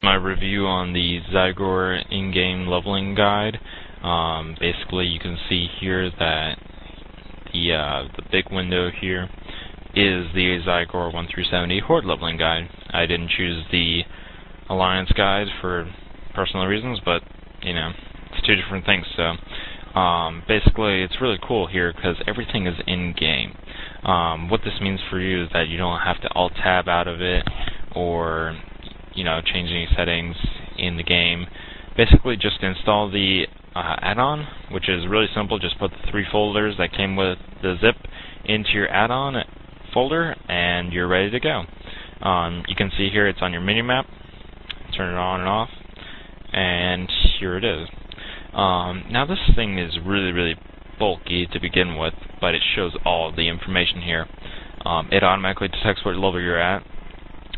my review on the Zygor in-game leveling guide. Basically, you can see here that the big window here is the Zygor 1 through 70 Horde leveling guide. I didn't choose the Alliance guide for personal reasons, but you know, it's two different things. So basically, it's really cool here because everything is in-game. What this means for you is that you don't have to alt-tab out of it or change any settings in the game. Basically, just install the add-on, which is really simple. Just put the 3 folders that came with the zip into your add-on folder, and you're ready to go. You can see here it's on your mini-map. Turn it on and off, and here it is. Now this thing is really bulky to begin with, but it shows all the information here. It automatically detects what level you're at,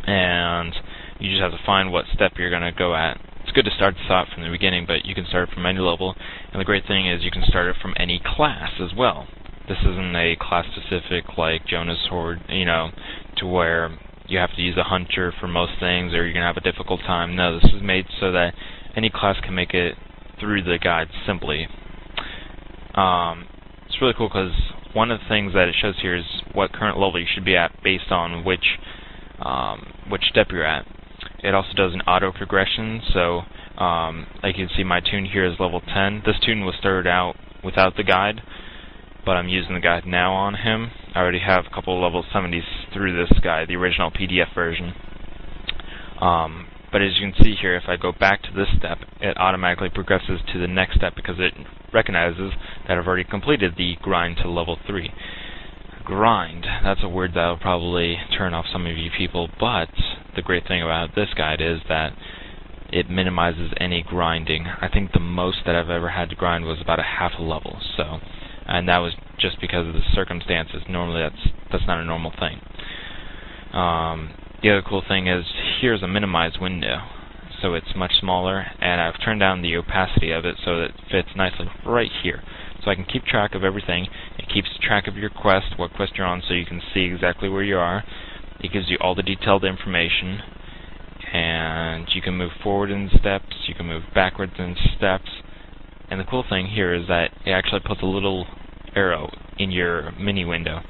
and you just have to find what step you're going to go at. It's good to start this out from the beginning, but you can start it from any level, and the great thing is you can start it from any class as well. This isn't a class-specific like Jonas Horde, to where you have to use a hunter for most things or you're going to have a difficult time. No, this is made so that any class can make it through the guide simply. It's really cool because one of the things that it shows here is what current level you should be at based on which step you're at. It also does an auto progression, so like you can see my tune here is level 10. This tune was started out without the guide, but I'm using the guide now on him. I already have a couple of level 70s through this guide, the original PDF version. But as you can see here, if I go back to this step, it automatically progresses to the next step because it recognizes that I've already completed the grind to level 3. Grind, that's a word that will probably turn off some of you people, but the great thing about this guide is that it minimizes any grinding. I think the most that I've ever had to grind was about a half a level, and that was just because of the circumstances. Normally that's not a normal thing. The other cool thing is here's a minimized window, so it's much smaller, and I've turned down the opacity of it so that it fits nicely right here. So I can keep track of everything. It keeps track of your quest, what quest you're on, so you can see exactly where you are. It gives you all the detailed information, and you can move forward in steps, you can move backwards in steps, and the cool thing here is that it actually puts a little arrow in your mini window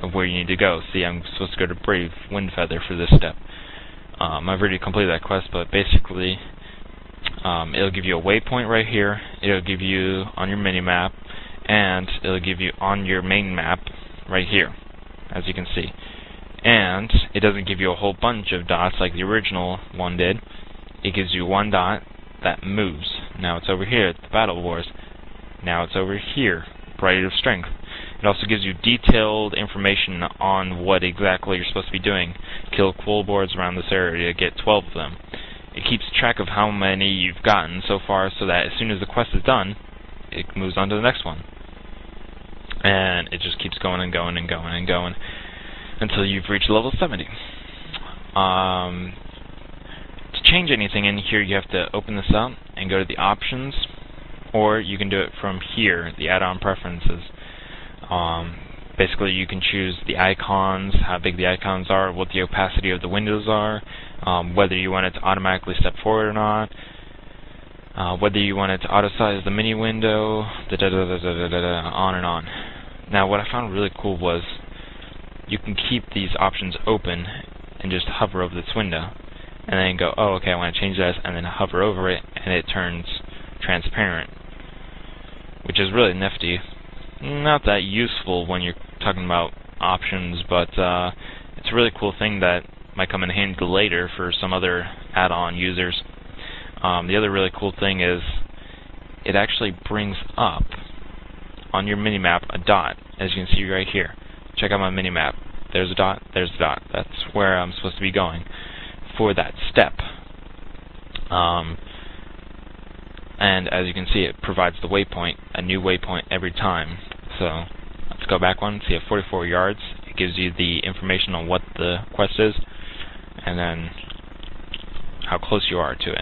of where you need to go. See, I'm supposed to go to Brave Windfeather for this step. I've already completed that quest, but basically it'll give you a waypoint right here, it'll give you on your mini-map, and it'll give you on your main map right here, as you can see. And it doesn't give you a whole bunch of dots like the original one did. It gives you one dot that moves. Now it's over here at the Battle Wars. Now it's over here, Bright of Strength. It also gives you detailed information on what exactly you're supposed to be doing. Kill quoll boards around this area to get 12 of them. It keeps track of how many you've gotten so far so that as soon as the quest is done, it moves on to the next one. And it just keeps going and going and going and going until you've reached level 70. To change anything in here, you have to open this up and go to the options, or you can do it from here, the add-on preferences. Basically, you can choose the icons, how big the icons are, what the opacity of the windows are, whether you want it to automatically step forward or not, whether you want it to auto-size the mini window, on and on. Now, what I found really cool was you can keep these options open and just hover over this window, and then go, oh, okay, I want to change this, and then hover over it, and it turns transparent, which is really nifty. Not that useful when you're talking about options, but it's a really cool thing that might come in handy later for some other add-on users. The other really cool thing is it actually brings up on your minimap a dot, as you can see right here. Check out my minimap. There's a dot, there's a dot. That's where I'm supposed to be going for that step. And as you can see, it provides the waypoint, a new waypoint every time. So let's go back one, see at 44 yards. It gives you the information on what the quest is, and then how close you are to it.